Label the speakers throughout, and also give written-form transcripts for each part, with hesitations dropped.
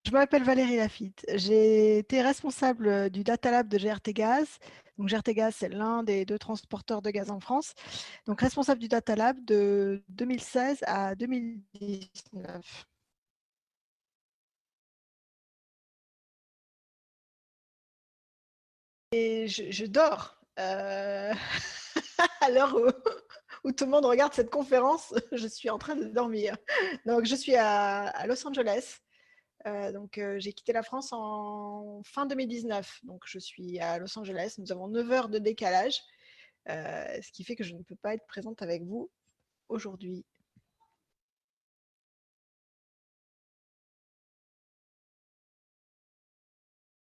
Speaker 1: Je m'appelle Valérie Lafitte. J'ai été responsable du Data Lab de GRT Gaz. Donc, GRT Gaz, c'est l'un des deux transporteurs de gaz en France. Donc, responsable du Data Lab de 2016 à 2019. Et je dors. À l'heure où tout le monde regarde cette conférence, je suis en train de dormir. Donc, je suis à Los Angeles. J'ai quitté la France en fin 2019. Donc, je suis à Los Angeles. Nous avons 9 heures de décalage, ce qui fait que je ne peux pas être présente avec vous aujourd'hui.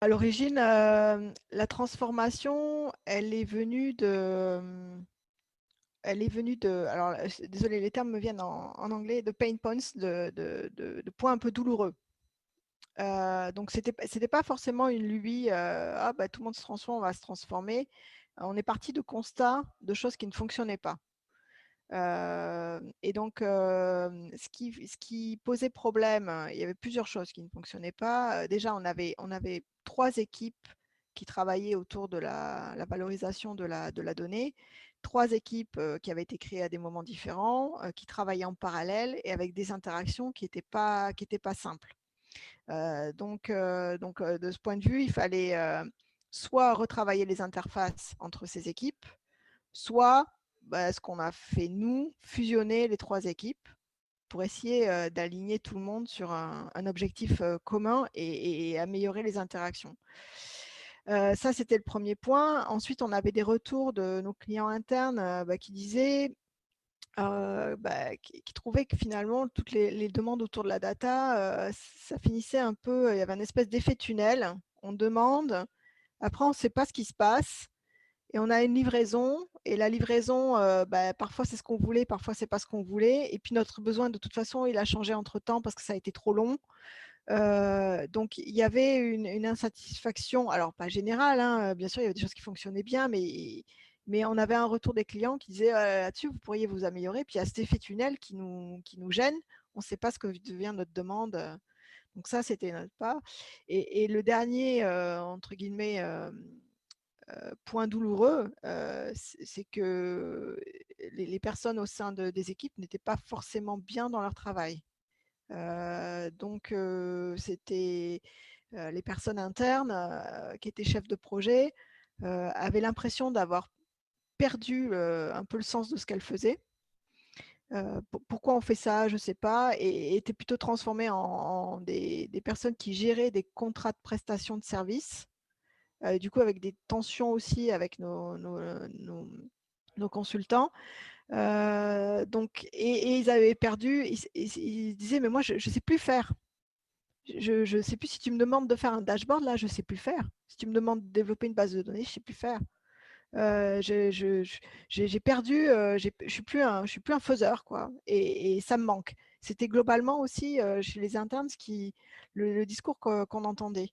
Speaker 1: À l'origine, la transformation, alors, désolé, les termes me viennent en anglais, de pain points, de points un peu douloureux. Donc, c'était pas forcément une lubie, ah, bah, tout le monde se transforme, on va se transformer. On est parti de constats de choses qui ne fonctionnaient pas. Et donc, ce qui posait problème, il y avait plusieurs choses qui ne fonctionnaient pas. Déjà, on avait 3 équipes qui travaillaient autour de la valorisation de la donnée. 3 équipes qui avaient été créées à des moments différents, qui travaillaient en parallèle et avec des interactions qui étaient pas simples. De ce point de vue, il fallait soit retravailler les interfaces entre ces équipes, soit ce qu'on a fait nous, fusionner les 3 équipes pour essayer d'aligner tout le monde sur un objectif commun et améliorer les interactions. Ça, c'était le premier point. Ensuite, on avait des retours de nos clients internes qui disaient qui trouvaient que finalement, toutes les demandes autour de la data, ça finissait un peu, il y avait une espèce d'effet tunnel. On demande, après, on ne sait pas ce qui se passe et on a une livraison. Et la livraison, parfois, c'est ce qu'on voulait, parfois, c'est pas ce qu'on voulait. Et puis, notre besoin, de toute façon, il a changé entre-temps parce que ça a été trop long. Donc, il y avait une insatisfaction, alors pas générale, hein, bien sûr, il y avait des choses qui fonctionnaient bien, mais on avait un retour des clients qui disaient là-dessus, vous pourriez vous améliorer. Puis il y a cet effet tunnel qui nous gêne. On ne sait pas ce que devient notre demande. Donc, ça, c'était notre pas. Et le dernier, entre guillemets, point douloureux, c'est que les personnes au sein des équipes n'étaient pas forcément bien dans leur travail. C'était les personnes internes qui étaient chefs de projet avaient l'impression d'avoir perdu un peu le sens de ce qu'elles faisaient. Pourquoi on fait ça, je ne sais pas, et étaient plutôt transformées en des personnes qui géraient des contrats de prestation de services, du coup avec des tensions aussi avec nos consultants. Et ils avaient perdu, ils disaient, mais moi, je ne sais plus faire. Je ne sais plus si tu me demandes de faire un dashboard, là, je ne sais plus faire. Si tu me demandes de développer une base de données, je ne sais plus faire. J'ai perdu, je ne suis plus un faiseur, quoi. Et ça me manque. C'était globalement aussi chez les internes le discours qu'on entendait.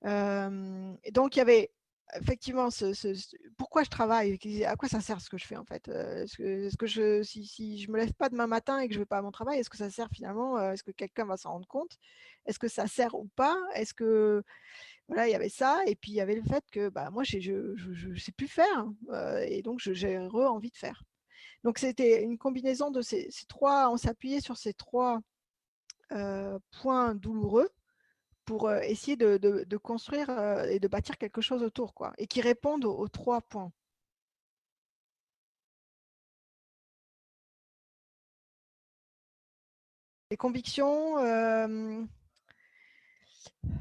Speaker 1: Donc, il y avait effectivement pourquoi je travaille, à quoi ça sert ce que je fais en fait. Si je me lève pas demain matin et que je vais pas à mon travail, est-ce que ça sert finalement, est-ce que quelqu'un va s'en rendre compte, est-ce que ça sert ou pas, est-ce que voilà, il y avait ça, et puis il y avait le fait que bah, moi je sais plus faire, et donc j'ai envie de faire. Donc c'était une combinaison de ces 3, on s'appuyait sur ces 3 points douloureux pour essayer de construire et de bâtir quelque chose autour, quoi, et qui répondent aux 3 points. Les convictions,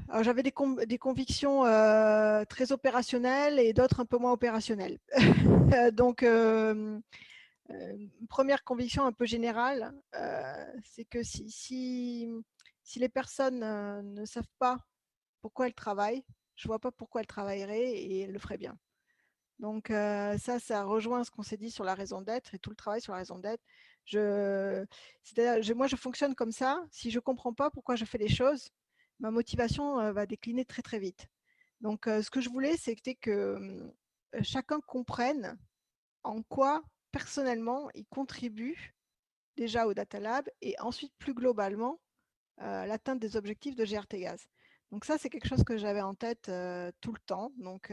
Speaker 1: alors j'avais des convictions très opérationnelles et d'autres un peu moins opérationnelles. Donc, première conviction un peu générale, c'est que si les personnes ne savent pas pourquoi elles travaillent, je ne vois pas pourquoi elles travailleraient et elles le feraient bien. Donc ça rejoint ce qu'on s'est dit sur la raison d'être et tout le travail sur la raison d'être. Moi, je fonctionne comme ça. Si je ne comprends pas pourquoi je fais les choses, ma motivation va décliner très très vite. Donc ce que je voulais, c'était que chacun comprenne en quoi personnellement il contribue déjà au Data Lab et ensuite plus globalement l'atteinte des objectifs de GRT Gaz. Donc ça, c'est quelque chose que j'avais en tête tout le temps. Donc,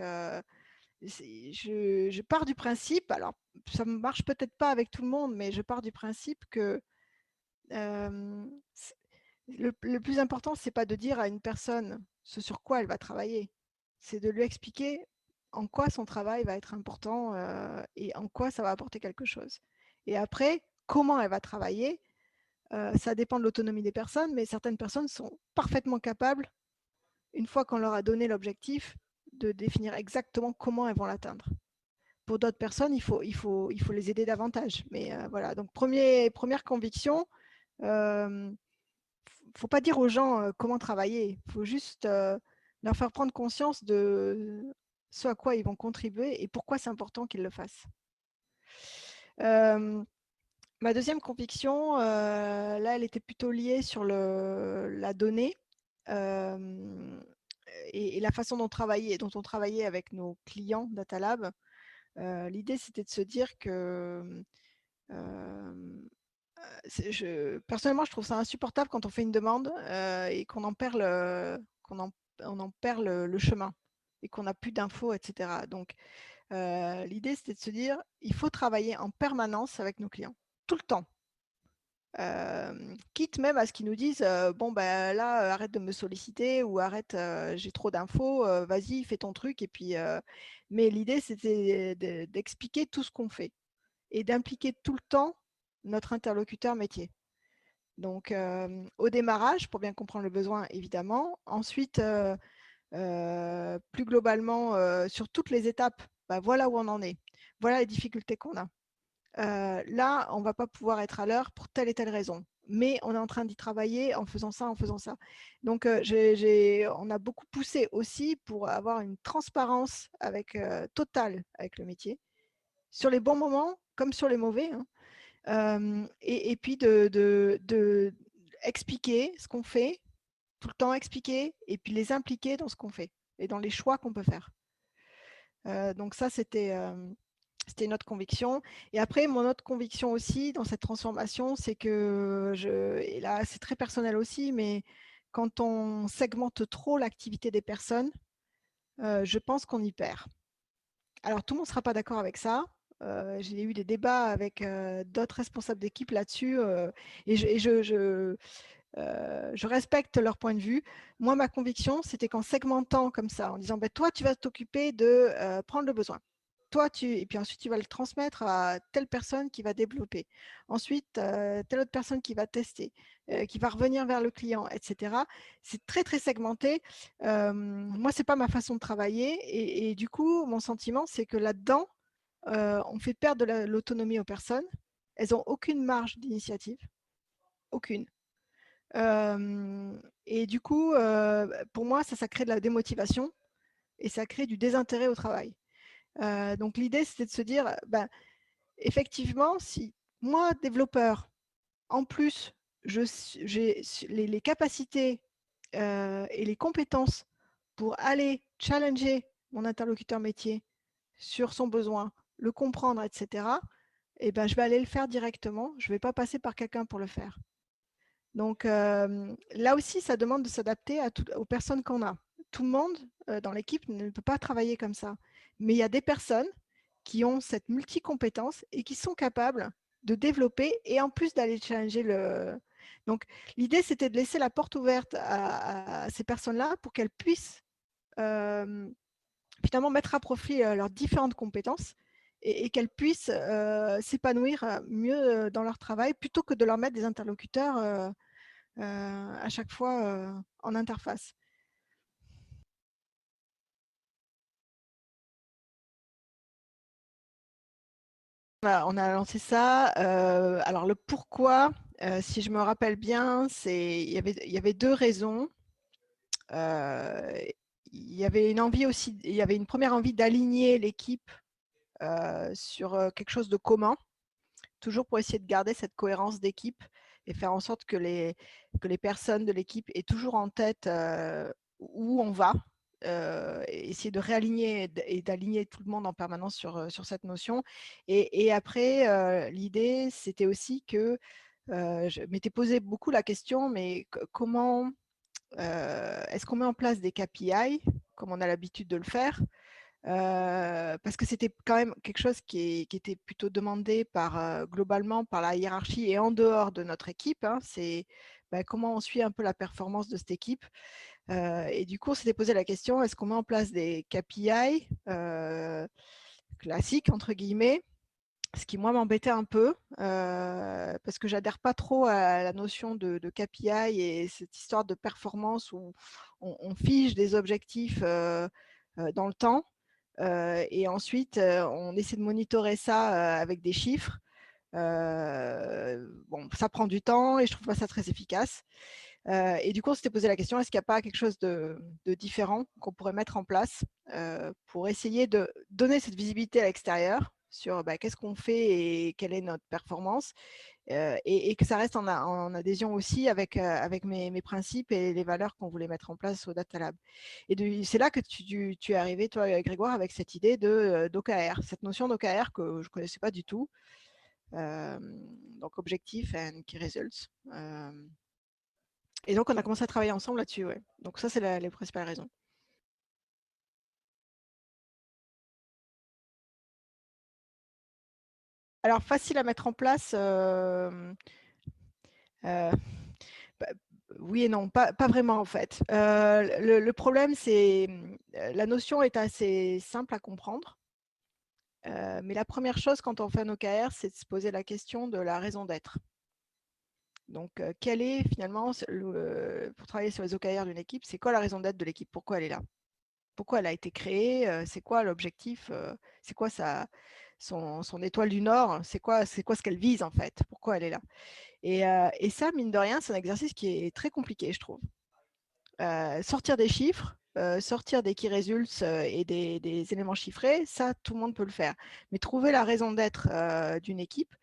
Speaker 1: je pars du principe, alors ça ne marche peut-être pas avec tout le monde, mais je pars du principe que le plus important, c'est pas de dire à une personne ce sur quoi elle va travailler, c'est de lui expliquer en quoi son travail va être important et en quoi ça va apporter quelque chose. Et après, comment elle va travailler, ça dépend de l'autonomie des personnes, mais certaines personnes sont parfaitement capables, une fois qu'on leur a donné l'objectif, de définir exactement comment elles vont l'atteindre. Pour d'autres personnes, il faut les aider davantage. Mais voilà, donc première conviction, ne faut pas dire aux gens comment travailler. Il faut juste leur faire prendre conscience de ce à quoi ils vont contribuer et pourquoi c'est important qu'ils le fassent. Ma deuxième conviction, là, elle était plutôt liée sur la donnée et la façon dont on travaillait avec nos clients DataLab. L'idée, c'était de se dire que personnellement, je trouve ça insupportable quand on fait une demande et qu'on en perd le chemin et qu'on n'a plus d'infos, etc. Donc, l'idée, c'était de se dire, il faut travailler en permanence avec nos clients, tout le temps. Quitte même à ce qu'ils nous disent bon ben là arrête de me solliciter ou arrête j'ai trop d'infos, vas-y fais ton truc et puis mais l'idée c'était d'expliquer tout ce qu'on fait et d'impliquer tout le temps notre interlocuteur métier. Donc au démarrage pour bien comprendre le besoin évidemment, ensuite plus globalement sur toutes les étapes, ben, voilà où on en est, voilà les difficultés qu'on a. Là, on ne va pas pouvoir être à l'heure pour telle et telle raison. Mais on est en train d'y travailler en faisant ça, en faisant ça. Donc, on a beaucoup poussé aussi pour avoir une transparence totale avec le métier, sur les bons moments comme sur les mauvais. Hein. Et puis, expliquer ce qu'on fait, tout le temps expliquer, et puis les impliquer dans ce qu'on fait et dans les choix qu'on peut faire. Donc ça, c'était une autre conviction. Et après, mon autre conviction aussi dans cette transformation, c'est que, et là c'est très personnel aussi, mais quand on segmente trop l'activité des personnes, je pense qu'on y perd. Alors tout le monde ne sera pas d'accord avec ça. J'ai eu des débats avec d'autres responsables d'équipe là-dessus et je respecte leur point de vue. Moi, ma conviction, c'était qu'en segmentant comme ça, en disant ben, toi, tu vas t'occuper de prendre le besoin. Et puis ensuite, tu vas le transmettre à telle personne qui va développer. Ensuite, telle autre personne qui va tester, qui va revenir vers le client, etc. C'est très, très segmenté. Moi, ce n'est pas ma façon de travailler. Et du coup, mon sentiment, c'est que là-dedans, on fait perdre de l'autonomie aux personnes. Elles n'ont aucune marge d'initiative. Aucune. Et du coup, pour moi, ça crée de la démotivation et ça crée du désintérêt au travail. Donc l'idée, c'était de se dire, ben, effectivement, si moi, développeur, en plus, j'ai les capacités et les compétences pour aller challenger mon interlocuteur métier sur son besoin, le comprendre, etc., eh ben, je vais aller le faire directement. Je ne vais pas passer par quelqu'un pour le faire. Donc là aussi, ça demande de s'adapter aux personnes qu'on a. Tout le monde dans l'équipe ne peut pas travailler comme ça. Mais il y a des personnes qui ont cette multicompétence et qui sont capables de développer et en plus d'aller challenger le. Donc l'idée, c'était de laisser la porte ouverte à ces personnes-là pour qu'elles puissent finalement mettre à profit leurs différentes compétences et qu'elles puissent s'épanouir mieux dans leur travail plutôt que de leur mettre des interlocuteurs à chaque fois en interface. On a lancé ça. Alors le pourquoi, si je me rappelle bien, il y avait deux raisons. Il y avait une envie aussi, il y avait une première envie d'aligner l'équipe sur quelque chose de commun, toujours pour essayer de garder cette cohérence d'équipe et faire en sorte que les personnes de l'équipe aient toujours en tête où on va, essayer de réaligner et d'aligner tout le monde en permanence sur cette notion. Et après, l'idée, c'était aussi que je m'étais posé beaucoup la question, mais comment est-ce qu'on met en place des KPI, comme on a l'habitude de le faire? Parce que c'était quand même quelque chose qui était plutôt demandé globalement par la hiérarchie et en dehors de notre équipe, hein. C'est comment on suit un peu la performance de cette équipe. Et du coup, on s'était posé la question, est-ce qu'on met en place des KPI classiques, entre guillemets, ce qui, moi, m'embêtait un peu, parce que j'adhère pas trop à la notion de KPI et cette histoire de performance où on fige des objectifs dans le temps, et ensuite, on essaie de monitorer ça avec des chiffres. Bon, ça prend du temps et je trouve pas ça très efficace. Et du coup, on s'était posé la question, est-ce qu'il n'y a pas quelque chose de différent qu'on pourrait mettre en place pour essayer de donner cette visibilité à l'extérieur sur qu'est-ce qu'on fait et quelle est notre performance, et que ça reste en adhésion aussi avec mes principes et les valeurs qu'on voulait mettre en place au Data Lab. Et c'est là que tu es arrivé, toi, Grégoire, avec cette idée d'OKR, cette notion d'OKR que je ne connaissais pas du tout. Donc, Objective and Key Results. Et donc, on a commencé à travailler ensemble là-dessus. Ouais. Donc, ça, c'est les principales raisons. Alors, facile à mettre en place, bah, oui et non, pas vraiment en fait. Le problème, c'est la notion est assez simple à comprendre. Mais la première chose quand on fait un OKR, c'est de se poser la question de la raison d'être. Donc, quelle est finalement, pour travailler sur les OKR d'une équipe, c'est quoi la raison d'être de l'équipe? Pourquoi elle est là? Pourquoi elle a été créée? C'est quoi l'objectif? C'est quoi son étoile du Nord? C'est quoi ce qu'elle vise en fait? Pourquoi elle est là? Et ça, mine de rien, c'est un exercice qui est très compliqué, je trouve. Sortir des chiffres, sortir des key results et des éléments chiffrés, ça, tout le monde peut le faire. Mais trouver la raison d'être d'une équipe,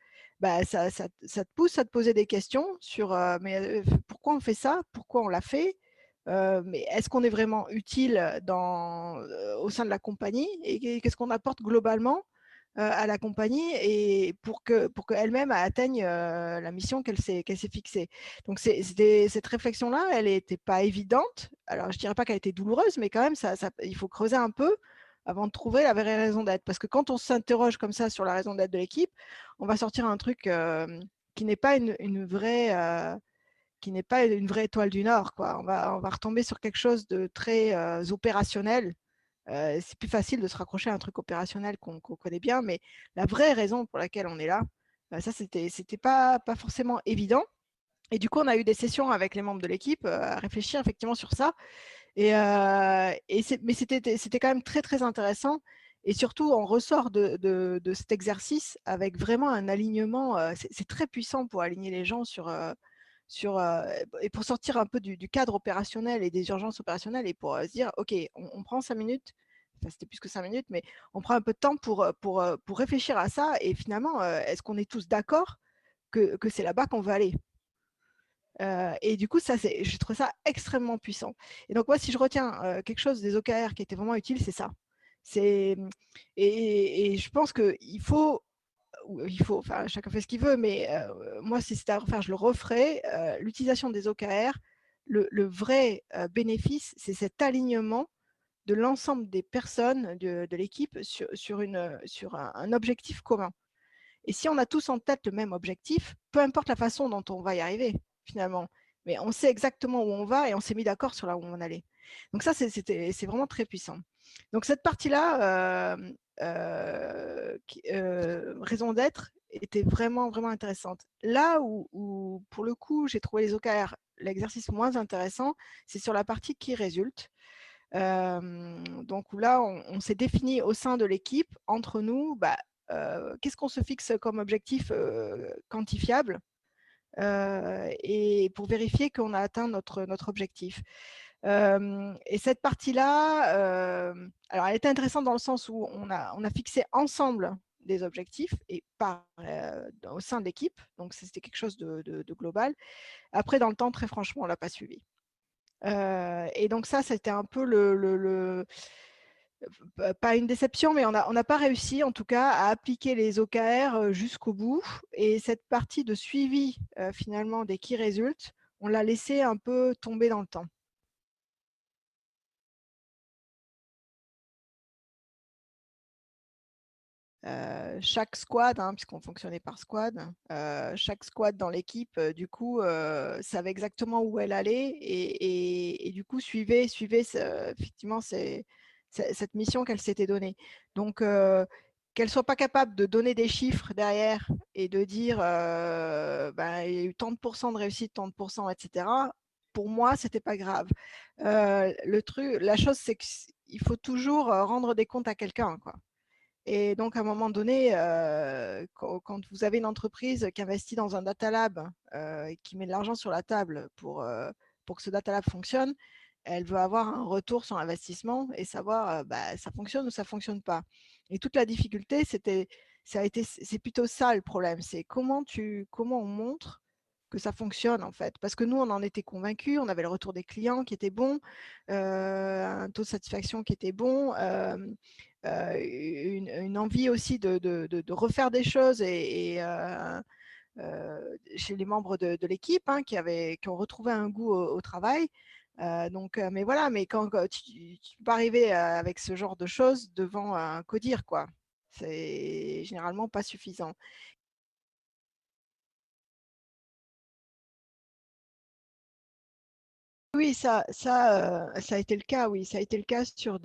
Speaker 1: ça te pousse à te poser des questions sur pourquoi on fait ça, pourquoi on l'a fait, mais est-ce qu'on est vraiment utile au sein de la compagnie et qu'est-ce qu'on apporte globalement à la compagnie et pour qu'elle-même atteigne la mission qu'elle s'est fixée. Donc, cette réflexion-là, elle n'était pas évidente. Alors, je ne dirais pas qu'elle était douloureuse, mais quand même, il faut creuser un peu avant de trouver la vraie raison d'être. Parce que quand on s'interroge comme ça sur la raison d'être de l'équipe, on va sortir un truc qui n'est pas une vraie... qui n'est pas une vraie étoile du Nord, quoi. On va retomber sur quelque chose de très opérationnel. C'est plus facile de se raccrocher à un truc opérationnel qu'on connaît bien, mais la vraie raison pour laquelle on est là, ça, c'était pas forcément évident. Et du coup, on a eu des sessions avec les membres de l'équipe à réfléchir effectivement sur ça. Mais c'était quand même très, très intéressant. Et surtout, on ressort de cet exercice avec vraiment un alignement. C'est très puissant pour aligner les gens et pour sortir un peu du cadre opérationnel et des urgences opérationnelles et pour se dire, OK, on prend 5 minutes, enfin c'était plus que 5 minutes, mais on prend un peu de temps pour réfléchir à ça et finalement, est-ce qu'on est tous d'accord que c'est là-bas qu'on veut aller? Et du coup, je trouve ça extrêmement puissant. Et donc, moi, si je retiens quelque chose des OKR qui était vraiment utile, c'est ça. C'est, et je pense enfin, chacun fait ce qu'il veut, mais moi, si c'était à refaire, je le referais. L'utilisation des OKR, le vrai bénéfice, c'est cet alignement de l'ensemble des personnes de l'équipe sur un objectif commun. Et si on a tous en tête le même objectif, peu importe la façon dont on va y arriver, finalement, mais on sait exactement où on va et on s'est mis d'accord sur là où on va aller. Donc ça, c'est vraiment très puissant. Donc cette partie-là, raison d'être, était vraiment, vraiment intéressante. Là où pour le coup, j'ai trouvé les OKR, l'exercice moins intéressant, c'est sur la partie qui résulte. Donc où là, on s'est défini au sein de l'équipe, entre nous, qu'est-ce qu'on se fixe comme objectif quantifiable et pour vérifier qu'on a atteint notre objectif. Et cette partie-là, alors elle était intéressante dans le sens où on a fixé ensemble des objectifs et pas au sein de l'équipe, donc c'était quelque chose de global. Après, dans le temps, très franchement, on ne l'a pas suivi. Et donc ça, c'était un peu Pas une déception, mais on n'a pas réussi en tout cas à appliquer les OKR jusqu'au bout. Et cette partie de suivi finalement des key results, on l'a laissé un peu tomber dans le temps. Chaque squad, hein, puisqu'on fonctionnait par squad, chaque squad dans l'équipe, du coup, savait exactement où elle allait et du coup, suivait effectivement cette mission qu'elle s'était donnée. Donc, qu'elle ne soit pas capable de donner des chiffres derrière et de dire ben, il y a eu tant de pourcents de réussite, tant de pourcents, etc. Pour moi, ce n'était pas grave. La chose, c'est qu'il faut toujours rendre des comptes à quelqu'un, quoi. Et donc, à un moment donné, quand vous avez une entreprise qui investit dans un data lab et qui met de l'argent sur la table pour que ce data lab fonctionne, elle veut avoir un retour sur investissement et savoir bah, ça fonctionne ou ça ne fonctionne pas. Et toute la difficulté, c'est plutôt ça le problème, c'est comment on montre que ça fonctionne en fait. Parce que nous, on en était convaincus, on avait le retour des clients qui était bon, un taux de satisfaction qui était bon, une envie aussi de refaire des choses chez les membres de l'équipe hein, qui ont retrouvé un goût au travail. Mais voilà, mais quand tu peux arriver avec ce genre de choses devant un codir, quoi. C'est généralement pas suffisant. Oui, ça a été le cas, oui. Ça a été le cas sur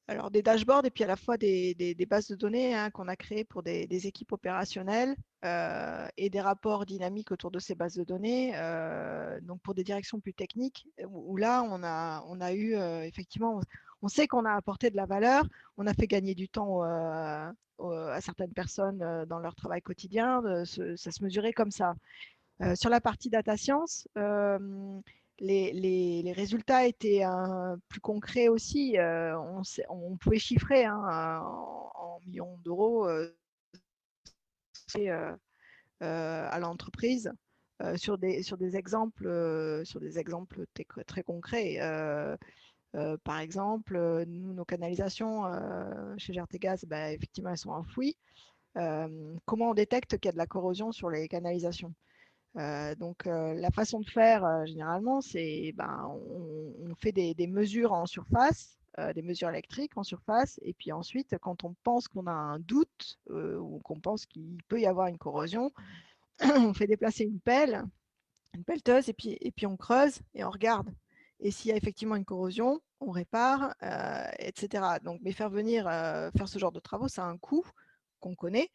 Speaker 1: alors des dashboards et puis à la fois des bases de données hein, qu'on a créées pour des équipes opérationnelles et des rapports dynamiques autour de ces bases de données, donc pour des directions plus techniques, où là, on a eu effectivement, on sait qu'on a apporté de la valeur, on a fait gagner du temps à certaines personnes dans leur travail quotidien, ça se mesurait comme ça. Sur la partie data science, les résultats étaient plus concrets aussi. On pouvait chiffrer hein, en millions d'euros à l'entreprise sur des exemples, très concrets. Par exemple, nous, nos canalisations chez GRTGaz, bah, effectivement, elles sont enfouies. Comment on détecte qu'il y a de la corrosion sur les canalisations? La façon de faire, généralement, c'est on fait des mesures en surface, des mesures électriques en surface, et puis ensuite, quand on pense qu'on a un doute ou qu'on pense qu'il peut y avoir une corrosion, on fait déplacer une pelleteuse, et puis on creuse et on regarde. Et s'il y a effectivement une corrosion, on répare, etc. Donc, mais faire ce genre de travaux, ça a un coût qu'on connaît.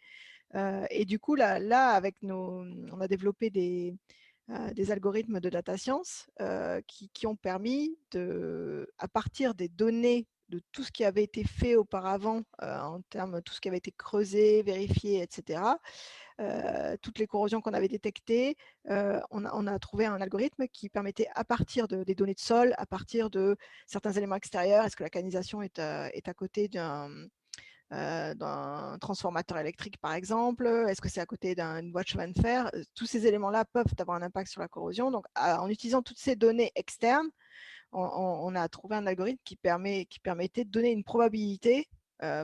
Speaker 1: Et du coup, là avec on a développé des algorithmes de data science qui ont permis, à partir des données de tout ce qui avait été fait auparavant, en termes de tout ce qui avait été creusé, vérifié, etc., toutes les corrosions qu'on avait détectées, on a trouvé un algorithme qui permettait, à partir des données de sol, à partir de certains éléments extérieurs, est-ce que la canalisation est à côté d'un transformateur électrique, par exemple? Est-ce que c'est à côté d'une voie de chemin de fer? Tous ces éléments-là peuvent avoir un impact sur la corrosion. Donc, en utilisant toutes ces données externes, on a trouvé un algorithme qui permettait de donner une probabilité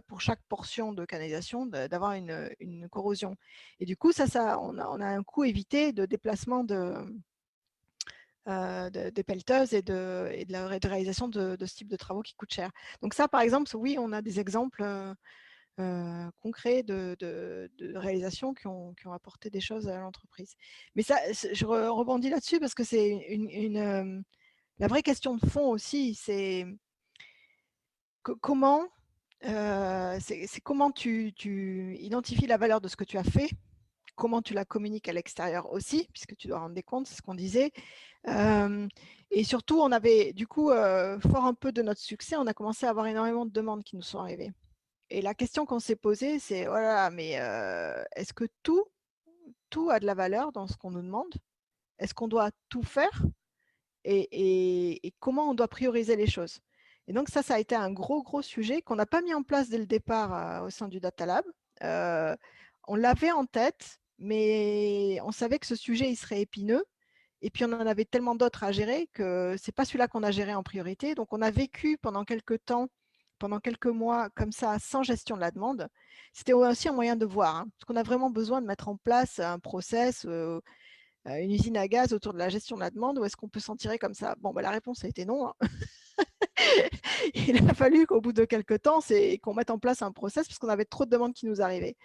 Speaker 1: pour chaque portion de canalisation d'avoir une corrosion. Et du coup, on a un coût évité de déplacement des pelleteuses et de la réalisation de ce type de travaux qui coûtent cher. Donc ça, par exemple, oui, on a des exemples concrets de réalisations qui ont apporté des choses à l'entreprise. Mais ça, je rebondis là-dessus parce que c'est la vraie question de fond aussi, c'est comment, comment tu identifies la valeur de ce que tu as fait, comment tu la communiques à l'extérieur aussi, puisque tu dois rendre des comptes, c'est ce qu'on disait. Et surtout, on avait du coup, fort un peu de notre succès, on a commencé à avoir énormément de demandes qui nous sont arrivées. Et la question qu'on s'est posée, c'est voilà, mais est-ce que tout a de la valeur dans ce qu'on nous demande? Est-ce qu'on doit tout faire? Et comment on doit prioriser les choses? Et donc ça a été un gros sujet qu'on n'a pas mis en place dès le départ au sein du Data Lab. On l'avait en tête, mais on savait que ce sujet, il serait épineux. Et puis, on en avait tellement d'autres à gérer que ce n'est pas celui-là qu'on a géré en priorité. Donc, on a vécu pendant quelques temps, pendant quelques mois, comme ça, sans gestion de la demande. C'était aussi un moyen de voir, hein, parce qu'on a vraiment besoin de mettre en place un process, une usine à gaz autour de la gestion de la demande, ou est-ce qu'on peut s'en tirer comme ça? Bon, bah, la réponse a été non, hein. Il a fallu qu'au bout de quelques temps, qu'on mette en place un process parce qu'on avait trop de demandes qui nous arrivaient.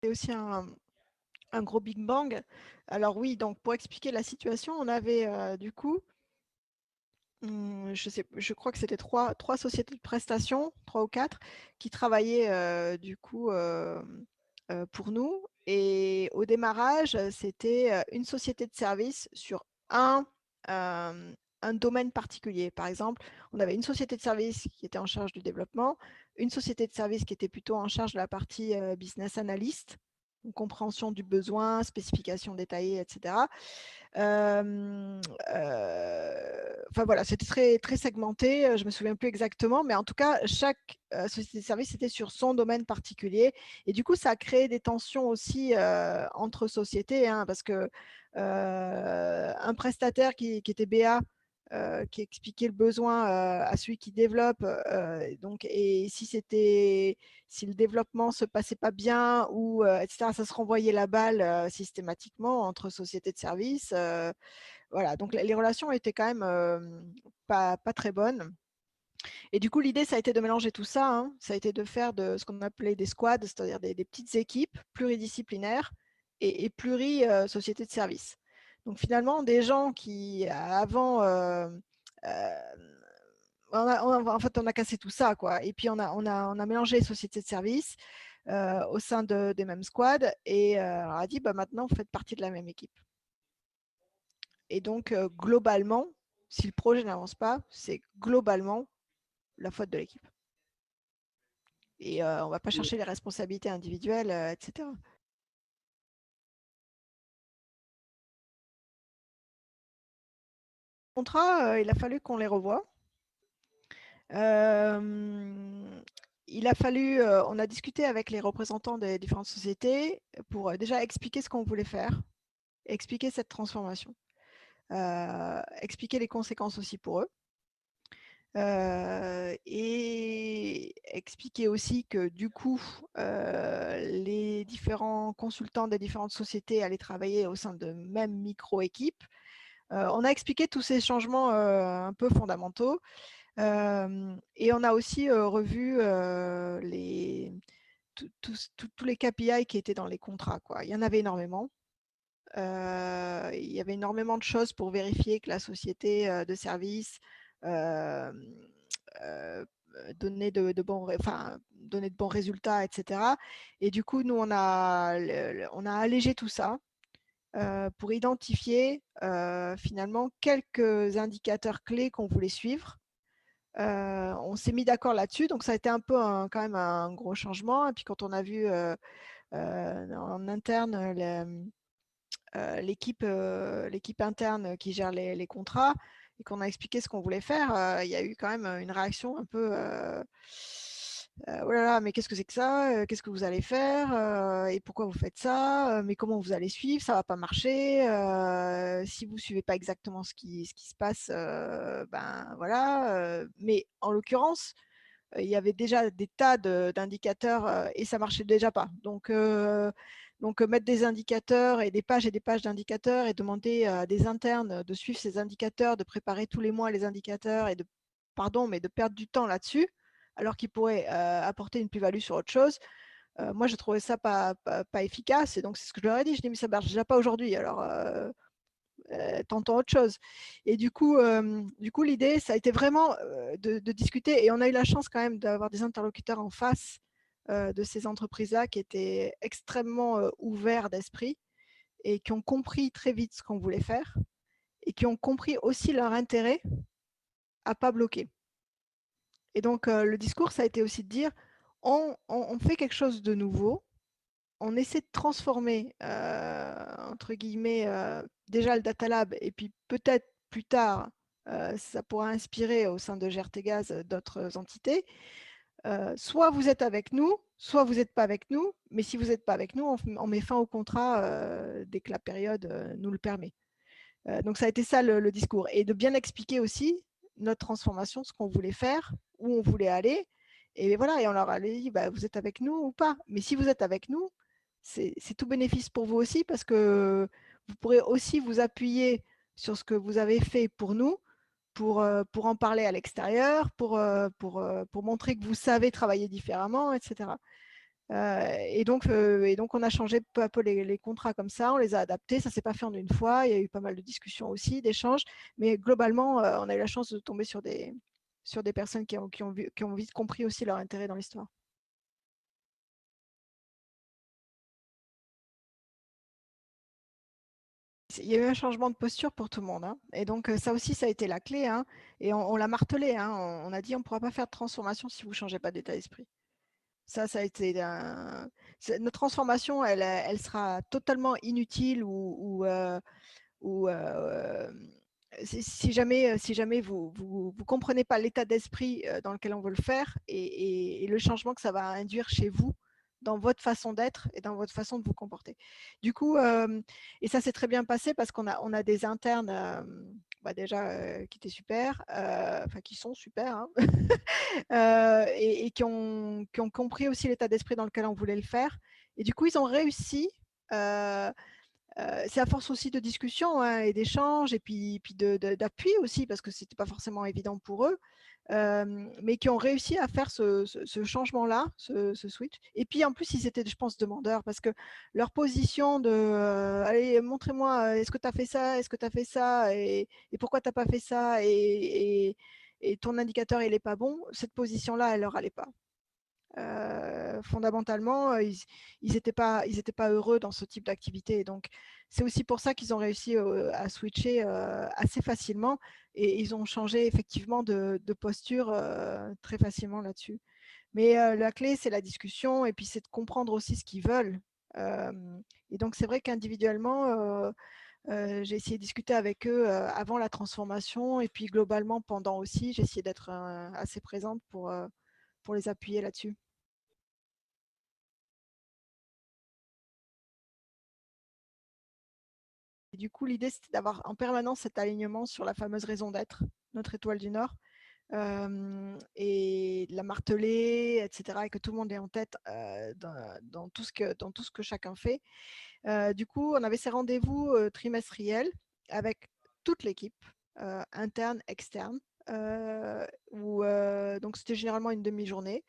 Speaker 1: C'est aussi un gros Big Bang. Alors oui, donc pour expliquer la situation, on avait du coup, je crois que c'était trois sociétés de prestations, 3 ou 4, qui travaillaient du coup pour nous. Et au démarrage, c'était une société de service sur euh, un domaine particulier. Par exemple, on avait une société de service qui était en charge du développement, une société de service qui était plutôt en charge de la partie business analyst, donc compréhension du besoin, spécification détaillée, etc. Enfin voilà, c'était très, très segmenté. Je ne me souviens plus exactement, mais en tout cas, chaque société de service était sur son domaine particulier. Et du coup, ça a créé des tensions aussi entre sociétés, hein, parce que un prestataire qui était BA, qui expliquait le besoin à celui qui développe, donc, et si le développement se passait pas bien ou etc., ça se renvoyait la balle systématiquement entre sociétés de services. Voilà, donc les relations étaient quand même pas très bonnes. Et du coup, l'idée, ça a été de mélanger tout ça, hein. Ça a été de faire de ce qu'on appelait des squads, c'est-à-dire des petites équipes pluridisciplinaires et pluri-sociétés de services. Donc finalement, des gens qui avant en fait, on a cassé tout ça, quoi. Et puis, on a mélangé les sociétés de services au sein des mêmes squads et on a dit, bah, maintenant, vous faites partie de la même équipe. Et donc, globalement, si le projet n'avance pas, c'est globalement la faute de l'équipe. Et on ne va pas chercher les responsabilités individuelles, etc. Les contrats, il a fallu qu'on les revoie. Il a fallu, on a discuté avec les représentants des différentes sociétés pour déjà expliquer ce qu'on voulait faire, expliquer cette transformation, expliquer les conséquences aussi pour eux. Et expliquer aussi que du coup, les différents consultants des différentes sociétés allaient travailler au sein de même micro-équipe. On a expliqué tous ces changements un peu fondamentaux et on a aussi revu tous les KPI qui étaient dans les contrats, quoi. Il y en avait énormément. Il y avait énormément de choses pour vérifier que la société de service donnait de bons résultats, etc. Et du coup, nous, on a allégé tout ça pour identifier finalement quelques indicateurs clés qu'on voulait suivre. On s'est mis d'accord là-dessus, donc ça a été un peu quand même un gros changement. Et puis quand on a vu en interne l'équipe interne qui gère les contrats et qu'on a expliqué ce qu'on voulait faire, il y a eu quand même une réaction un peu oh là là, mais qu'est-ce que c'est que ça? Qu'est-ce que vous allez faire? Et pourquoi vous faites ça? Mais comment vous allez suivre? Ça va pas marcher. Si vous suivez pas exactement ce qui se passe, ben voilà. Mais en l'occurrence, il y avait déjà des tas d'indicateurs et ça marchait déjà pas. Donc, mettre des indicateurs et des pages d'indicateurs et demander à des internes de suivre ces indicateurs, de préparer tous les mois les indicateurs et de perdre du temps là-dessus, alors qu'ils pourraient apporter une plus-value sur autre chose. Moi, je trouvais ça pas efficace et donc c'est ce que je leur ai dit. Je dis mais ça marche déjà pas aujourd'hui, alors tentons autre chose. Et du coup, l'idée, ça a été vraiment de discuter et on a eu la chance quand même d'avoir des interlocuteurs en face de ces entreprises-là qui étaient extrêmement ouverts d'esprit et qui ont compris très vite ce qu'on voulait faire et qui ont compris aussi leur intérêt à ne pas bloquer. Et donc, le discours, ça a été aussi de dire, on fait quelque chose de nouveau, on essaie de transformer, entre guillemets, déjà le Data Lab, et puis peut-être plus tard, ça pourra inspirer au sein de GRTgaz d'autres entités. soit vous êtes avec nous, soit vous n'êtes pas avec nous, mais si vous n'êtes pas avec nous, on met fin au contrat dès que la période nous le permet. Donc ça a été ça le discours. Et de bien expliquer aussi notre transformation, ce qu'on voulait faire, où on voulait aller. Et voilà, et on leur a dit, bah, vous êtes avec nous ou pas. Mais si vous êtes avec nous, c'est tout bénéfice pour vous aussi parce que vous pourrez aussi vous appuyer sur ce que vous avez fait pour nous, pour en parler à l'extérieur, pour montrer que vous savez travailler différemment, etc. Et donc, on a changé peu à peu les contrats comme ça, on les a adaptés. Ça ne s'est pas fait en une fois. Il y a eu pas mal de discussions aussi, d'échanges. Mais globalement, on a eu la chance de tomber sur des personnes qui ont vite compris aussi leur intérêt dans l'histoire. Il y a eu un changement de posture pour tout le monde, hein. Et donc, ça aussi, ça a été la clé, hein. Et on l'a martelé, hein. On a dit, on ne pourra pas faire de transformation si vous ne changez pas d'état d'esprit. Ça a été notre transformation, elle sera totalement inutile ou si jamais vous comprenez pas l'état d'esprit dans lequel on veut le faire et le changement que ça va induire chez vous dans votre façon d'être et dans votre façon de vous comporter. Du coup, et ça s'est très bien passé parce on a des internes bah déjà qui étaient super, enfin qui sont super, hein, et qui ont compris aussi l'état d'esprit dans lequel on voulait le faire. Et du coup, ils ont réussi. euh, c'est à force aussi de discussion hein, et d'échanges et puis d'appui aussi parce que c'était pas forcément évident pour eux, mais qui ont réussi à faire ce changement-là, ce switch. Et puis en plus, ils étaient, je pense, demandeurs parce que leur position de allez, montrez-moi, est-ce que tu as fait ça, est-ce que tu as fait ça, et pourquoi tu n'as pas fait ça, et ton indicateur, il n'est pas bon, cette position-là, elle leur allait pas. Fondamentalement, ils étaient pas heureux dans ce type d'activité. Donc, c'est aussi pour ça qu'ils ont réussi à switcher assez facilement et ils ont changé effectivement de posture très facilement là-dessus. Mais la clé, c'est la discussion et puis c'est de comprendre aussi ce qu'ils veulent. Euh, et donc, c'est vrai qu'individuellement, j'ai essayé de discuter avec eux avant la transformation et puis globalement pendant aussi, j'ai essayé d'être assez présente pour les appuyer là-dessus. Et du coup, l'idée, c'était d'avoir en permanence cet alignement sur la fameuse raison d'être, notre étoile du Nord, et de la marteler, etc., et que tout le monde ait en tête dans tout ce que chacun fait. Du coup, on avait ces rendez-vous trimestriels avec toute l'équipe, interne, externe, donc c'était généralement une demi-journée.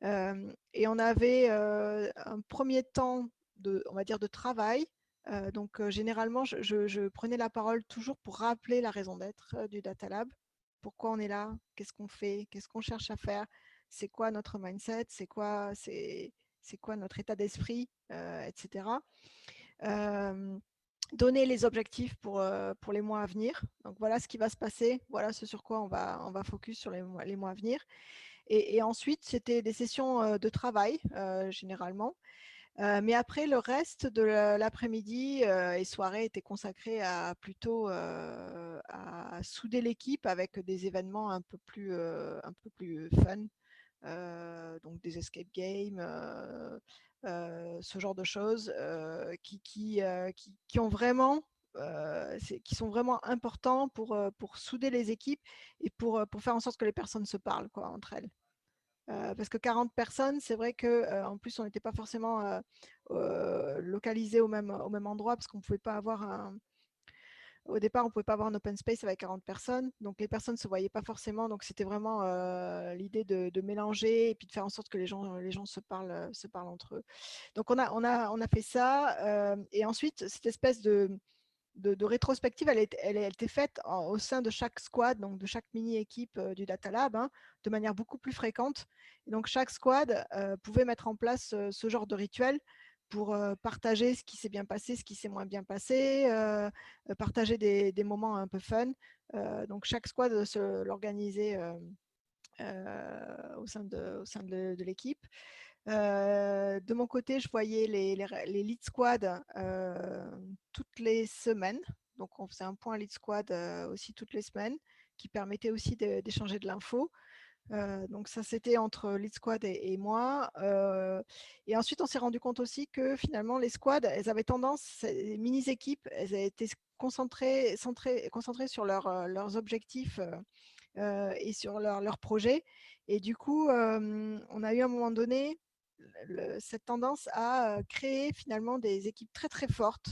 Speaker 1: Et on avait un premier temps on va dire, de travail. Donc, généralement, je prenais la parole toujours pour rappeler la raison d'être du Data Lab. Pourquoi on est là? Qu'est-ce qu'on fait? Qu'est-ce qu'on cherche à faire? C'est quoi notre mindset? C'est quoi notre état d'esprit, etc. Donner les objectifs pour les mois à venir. Donc, voilà ce qui va se passer. Voilà ce sur quoi on va focus sur les mois à venir. Et ensuite, c'était des sessions de travail, généralement. Mais après, le reste de l'après-midi et soirée était consacré à plutôt à souder l'équipe avec des événements un peu plus fun, donc des escape games, ce genre de choses qui ont vraiment qui sont vraiment importants pour souder les équipes et pour faire en sorte que les personnes se parlent quoi, entre elles. Parce que 40 personnes, c'est vrai qu'en plus, on n'était pas forcément localisé au même endroit parce qu'on pouvait pas avoir au départ, on ne pouvait pas avoir un open space avec 40 personnes. Donc, les personnes ne se voyaient pas forcément. Donc, c'était vraiment l'idée de mélanger et puis de faire en sorte que les gens se parlent entre eux. Donc, on a fait ça. Et ensuite, cette espèce de rétrospective, elle était faite au sein de chaque squad, donc de chaque mini-équipe du Data Lab, hein, de manière beaucoup plus fréquente. Et donc, chaque squad pouvait mettre en place ce genre de rituel pour partager ce qui s'est bien passé, ce qui s'est moins bien passé, partager des moments un peu fun. Donc, chaque squad l'organisait au sein de l'équipe. De mon côté, je voyais les lead squads toutes les semaines. Donc, on faisait un point lead squad aussi toutes les semaines qui permettait aussi d'échanger de l'info. Donc ça, c'était entre Lead Squad et moi. Et ensuite, on s'est rendu compte aussi que finalement, les squads, elles avaient tendance, les mini-équipes, elles avaient été concentrées sur leurs objectifs et sur leurs projets. Et du coup, on a eu à un moment donné cette tendance à créer finalement des équipes très très fortes,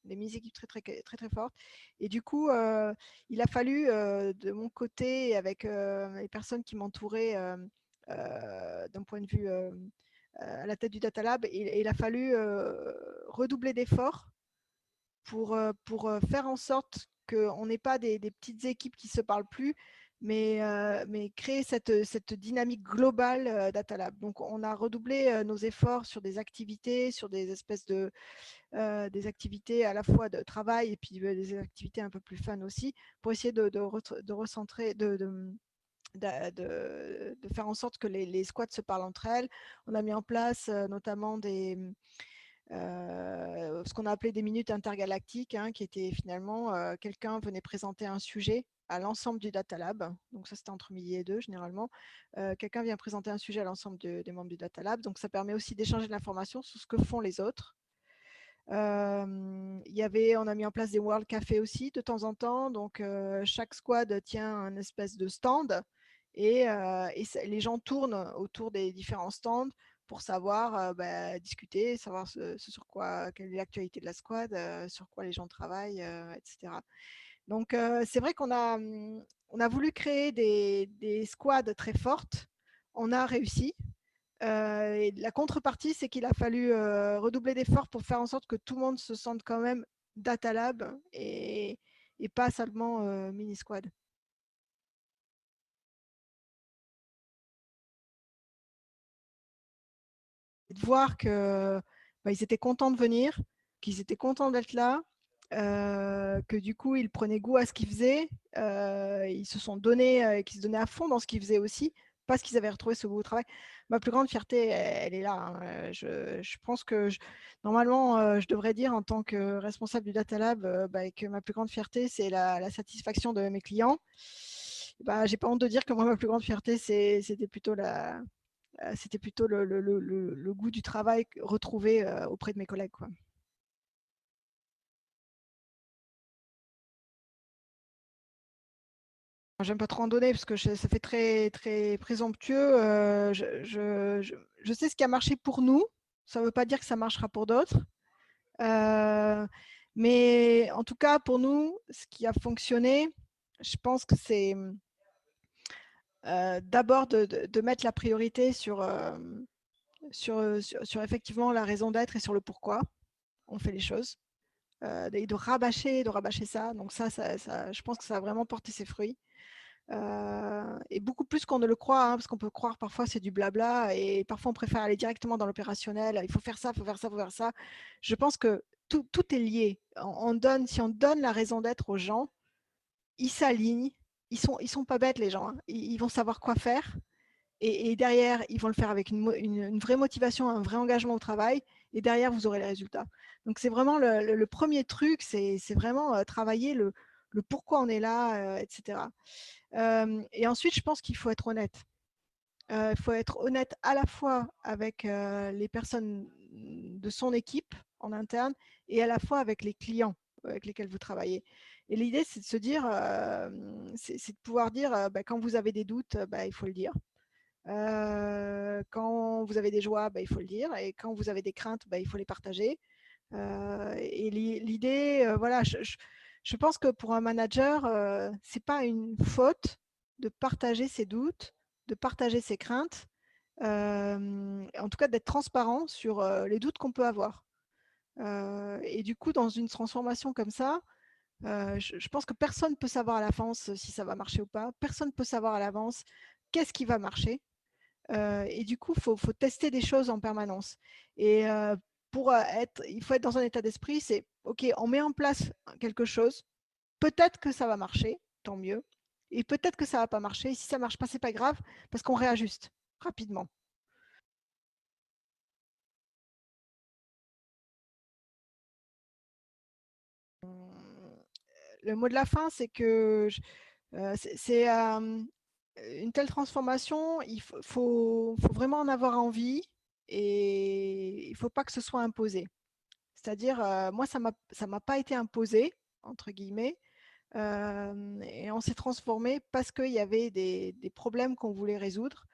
Speaker 1: des mini-équipes très très très très fortes. Et du coup, il a fallu de mon côté, avec les personnes qui m'entouraient d'un point de vue à la tête du Data Lab, il a fallu redoubler d'efforts pour faire en sorte qu'on n'ait pas des petites équipes qui ne se parlent plus, mais créer cette dynamique globale Data Lab. Donc, on a redoublé nos efforts sur des activités, sur des espèces des activités à la fois de travail et puis des activités un peu plus fun aussi, pour essayer de recentrer, de faire en sorte que les squads se parlent entre elles. On a mis en place notamment ce qu'on a appelé des minutes intergalactiques, hein, qui étaient finalement, quelqu'un venait présenter un sujet à l'ensemble du Data Lab. Donc ça, c'était entre midi et deux généralement. Quelqu'un vient présenter un sujet à l'ensemble des membres du Data Lab. Donc ça permet aussi d'échanger de l'information sur ce que font les autres. On a mis en place des World Café aussi de temps en temps. Donc chaque squad tient un espèce de stand et les gens tournent autour des différents stands pour savoir discuter, savoir sur quoi, quelle est l'actualité de la squad, sur quoi les gens travaillent, etc. Donc c'est vrai on a voulu créer des squads très fortes. On a réussi. Et la contrepartie, c'est qu'il a fallu redoubler d'efforts pour faire en sorte que tout le monde se sente quand même Data Lab et pas seulement Mini Squad. Et de voir que ils étaient contents de venir, qu'ils étaient contents d'être là, que du coup ils prenaient goût à ce qu'ils faisaient, ils se sont donnés, qu'ils se donnaient à fond dans ce qu'ils faisaient aussi, parce qu'ils avaient retrouvé ce goût au travail. Ma plus grande fierté, elle est là, hein. Je pense que normalement, je devrais dire en tant que responsable du Data Lab que ma plus grande fierté, c'est la satisfaction de mes clients. J'ai pas honte de dire que moi, ma plus grande fierté, c'était plutôt le goût du travail retrouvé auprès de mes collègues, quoi. J'aime pas trop en donner parce que ça fait très, très présomptueux. Je sais ce qui a marché pour nous. Ça ne veut pas dire que ça marchera pour d'autres. Mais en tout cas, pour nous, ce qui a fonctionné, je pense que c'est d'abord de mettre la priorité sur effectivement la raison d'être et sur le pourquoi on fait les choses. Et de rabâcher ça. Donc ça, je pense que ça a vraiment porté ses fruits. Et beaucoup plus qu'on ne le croit, hein, parce qu'on peut croire parfois c'est du blabla et parfois on préfère aller directement dans l'opérationnel. Il faut faire ça, il faut faire ça, il faut faire ça. Je pense que tout est lié. Si on donne la raison d'être aux gens, ils s'alignent. Ils sont pas bêtes les gens, hein. Ils vont savoir quoi faire et derrière ils vont le faire avec une vraie motivation, un vrai engagement au travail et derrière vous aurez les résultats. Donc c'est vraiment le premier truc, c'est vraiment travailler le pourquoi on est là, etc. Et ensuite, je pense qu'il faut être honnête. Il faut être honnête à la fois avec les personnes de son équipe en interne et à la fois avec les clients avec lesquels vous travaillez. Et l'idée, c'est de se dire, c'est de pouvoir dire, quand vous avez des doutes, il faut le dire. Quand vous avez des joies, il faut le dire. Et quand vous avez des craintes, il faut les partager. Et l'idée, voilà, je pense que pour un manager, c'est pas une faute de partager ses doutes, de partager ses craintes, en tout cas d'être transparent sur les doutes qu'on peut avoir. Et du coup, dans une transformation comme ça, je pense que personne ne peut savoir à l'avance si ça va marcher ou pas. Personne ne peut savoir à l'avance qu'est-ce qui va marcher. Et du coup, faut tester des choses en permanence. Et il faut être dans un état d'esprit, c'est OK, on met en place quelque chose, peut-être que ça va marcher, tant mieux. Et peut-être que ça ne va pas marcher. Et si ça ne marche pas, ce n'est pas grave, parce qu'on réajuste rapidement. Le mot de la fin, c'est que une telle transformation, il faut vraiment en avoir envie et il ne faut pas que ce soit imposé. C'est-à-dire, moi, ça m'a pas été imposé, entre guillemets, et on s'est transformé parce qu'il y avait des problèmes qu'on voulait résoudre.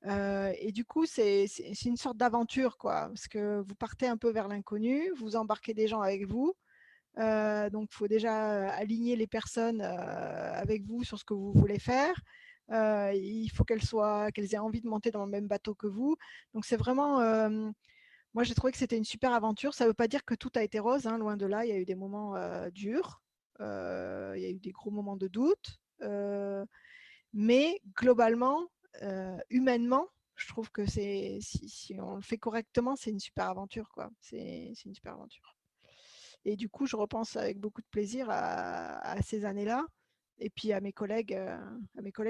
Speaker 1: Et du coup, c'est une sorte d'aventure, quoi, parce que vous partez un peu vers l'inconnu, vous embarquez des gens avec vous. Donc, il faut déjà aligner les personnes avec vous sur ce que vous voulez faire. Il faut qu'elles aient envie de monter dans le même bateau que vous. Donc, c'est vraiment, moi, j'ai trouvé que c'était une super aventure. Ça ne veut pas dire que tout a été rose, hein, loin de là. Il y a eu des moments durs, il y a eu des gros moments de doute. Mais globalement, humainement, je trouve que si on le fait correctement, c'est une super aventure, quoi. C'est une super aventure. Et du coup, je repense avec beaucoup de plaisir à ces années-là. Et puis à mes collègues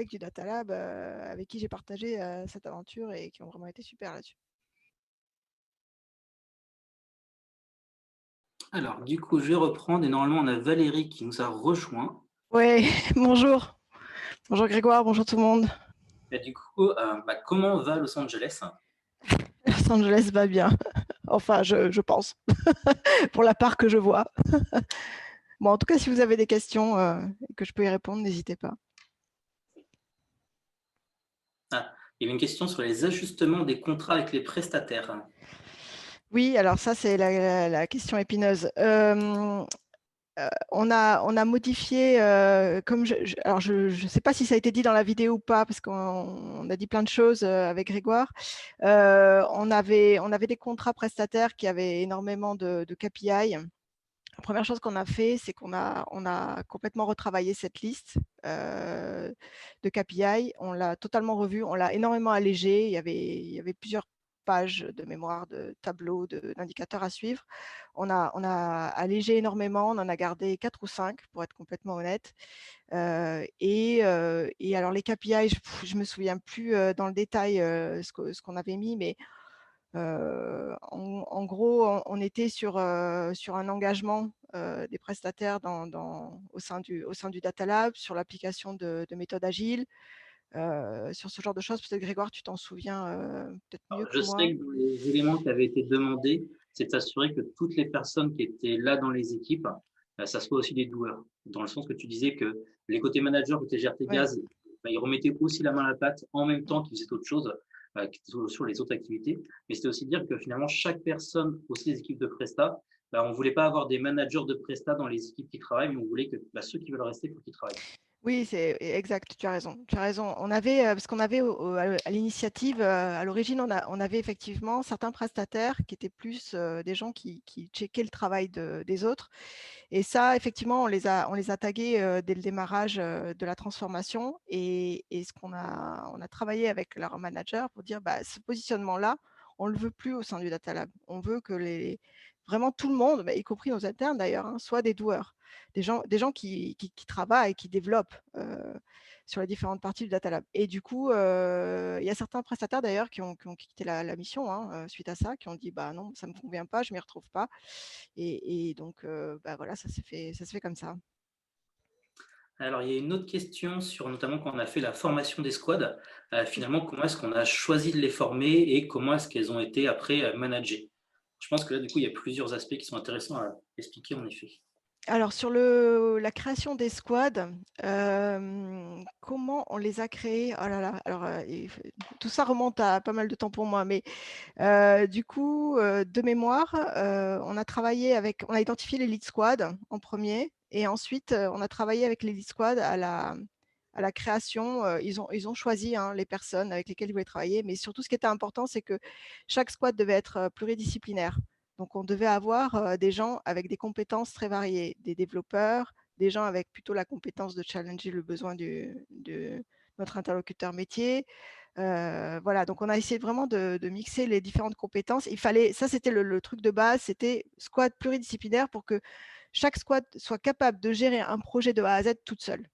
Speaker 1: du Data Lab avec qui j'ai partagé cette aventure et qui ont vraiment été super là-dessus.
Speaker 2: Alors, du coup, je vais reprendre et normalement, on a Valérie qui nous a rejoint.
Speaker 1: Oui, bonjour. Bonjour Grégoire, bonjour tout le monde.
Speaker 2: Et du coup, comment va Los Angeles?
Speaker 1: Los Angeles va bien. Enfin, je pense, pour la part que je vois. Bon, en tout cas, si vous avez des questions et que je peux y répondre, n'hésitez pas.
Speaker 2: Ah, il y avait une question sur les ajustements des contrats avec les prestataires.
Speaker 1: Oui, alors ça, c'est la question épineuse. On a modifié, comme alors je ne sais pas si ça a été dit dans la vidéo ou pas, parce qu'on a dit plein de choses avec Grégoire. On avait des contrats prestataires qui avaient énormément de KPI. La première chose qu'on a fait, c'est on a complètement retravaillé cette liste de KPI. On l'a totalement revue, on l'a énormément allégée. Il y avait plusieurs pages de mémoire, de tableaux, d'indicateurs à suivre. On a allégé énormément, on en a gardé 4 ou 5 pour être complètement honnête. Et alors les KPI, je ne me souviens plus dans le détail ce qu'on avait mis, mais en gros, on était sur un engagement des prestataires au sein du Data Lab, sur l'application de méthodes agiles, sur ce genre de choses. Peut-être Grégoire, tu t'en souviens peut-être mieux
Speaker 2: Alors,
Speaker 1: que
Speaker 2: je
Speaker 1: moi.
Speaker 2: sais que dans les éléments qui avaient été demandés, c'est de s'assurer que toutes les personnes qui étaient là dans les équipes, ça soit aussi des doueurs. Dans le sens que tu disais que les côtés managers, côté GRT
Speaker 1: Oui.
Speaker 2: Gaz, ils remettaient aussi la main à la pâte en même temps qu'ils faisaient autre chose, sur les autres activités. Mais c'était aussi dire que finalement, chaque personne, aussi les équipes de Presta, on ne voulait pas avoir des managers de Presta dans les équipes qui travaillent, mais on voulait que ceux qui veulent rester, il faut qu'ils travaillent.
Speaker 1: Oui, c'est exact, tu as raison. Tu as raison. On avait, parce qu'on avait à l'initiative, à l'origine, on avait effectivement certains prestataires qui étaient plus des gens qui checkaient le travail des autres. Et ça, effectivement, on les a tagués dès le démarrage de la transformation. Et on a travaillé avec leur manager pour dire, bah, ce positionnement-là, on ne le veut plus au sein du Data Lab. On veut que vraiment tout le monde, bah, y compris nos internes d'ailleurs, hein, soient des doueurs, des gens qui travaillent, qui développent sur les différentes parties du Data Lab. Et du coup, il y a certains prestataires d'ailleurs qui ont quitté la mission hein, suite à ça, qui ont dit, bah non, ça ne me convient pas, je ne m'y retrouve pas. Et donc, bah voilà, ça s'est fait comme ça.
Speaker 2: Alors, il y a une autre question sur notamment quand on a fait la formation des squads. Finalement, comment est-ce qu'on a choisi de les former et comment est-ce qu'elles ont été après managées? Je pense que là, du coup, il y a plusieurs aspects qui sont intéressants à expliquer en effet.
Speaker 1: Alors sur la création des squads, comment on les a créés? Oh là là, alors, tout ça remonte à pas mal de temps pour moi, mais du coup, de mémoire, on a identifié les lead squads en premier et ensuite, on a travaillé avec les lead squads à la création. Ils ont choisi, hein, les personnes avec lesquelles ils voulaient travailler, mais surtout ce qui était important, c'est que chaque squad devait être, pluridisciplinaire. Donc on devait avoir, des gens avec des compétences très variées, des développeurs, des gens avec plutôt la compétence de challenger le besoin de notre interlocuteur métier, voilà, donc on a essayé vraiment de mixer les différentes compétences. Il fallait, ça c'était le truc de base, c'était squad pluridisciplinaire pour que chaque squad soit capable de gérer un projet de A à Z toute seule,